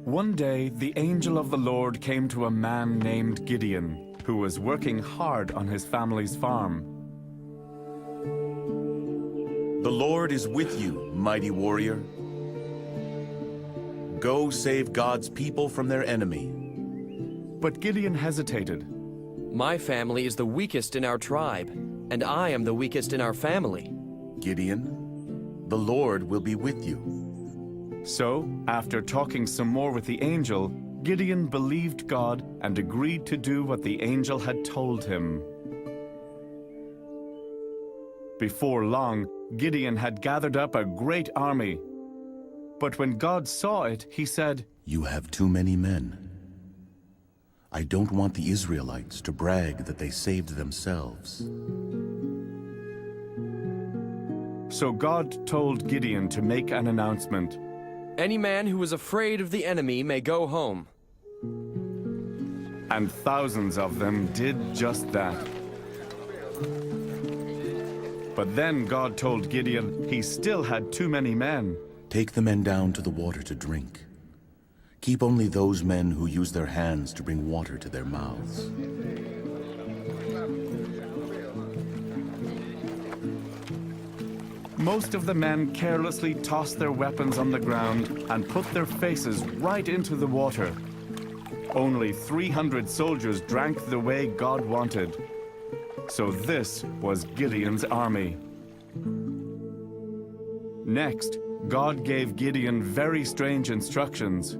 One day, the angel of the Lord came to a man named Gideon, who was working hard on his family's farm. The Lord is with you, mighty warrior. Go save God's people from their enemy. But Gideon hesitated. My family is the weakest in our tribe, and I am the weakest in our family. Gideon, the Lord will be with you. So, after talking some more with the angel, Gideon believed God and agreed to do what the angel had told him. Before long, Gideon had gathered up a great army. But when God saw it, he said, You have too many men. I don't want the Israelites to brag that they saved themselves. So God told Gideon to make an announcement. Any man who is afraid of the enemy may go home. And thousands of them did just that. But then God told Gideon he still had too many men. Take the men down to the water to drink. Keep only those men who use their hands to bring water to their mouths. Most of the men carelessly tossed their weapons on the ground and put their faces right into the water. Only 300 soldiers drank the way God wanted. So this was Gideon's army. Next, God gave Gideon very strange instructions.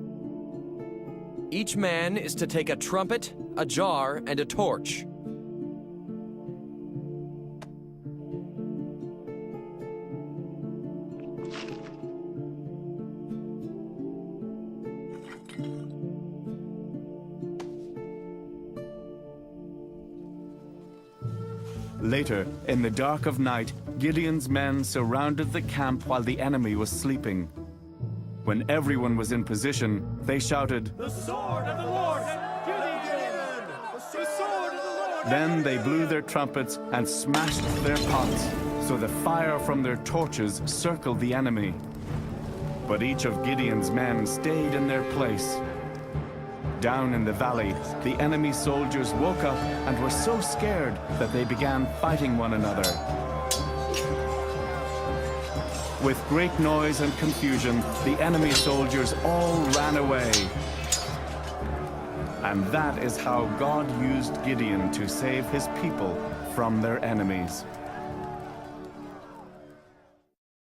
Each man is to take a trumpet, a jar, and a torch. Later, in the dark of night, Gideon's men surrounded the camp while the enemy was sleeping. When everyone was in position, they shouted, The sword of the Lord! Gideon! The sword of the Lord! Then they blew their trumpets and smashed their pots, so the fire from their torches circled the enemy. But each of Gideon's men stayed in their place. Down in the valley, the enemy soldiers woke up and were so scared that they began fighting one another. With great noise and confusion, the enemy soldiers all ran away. And that is how God used Gideon to save his people from their enemies.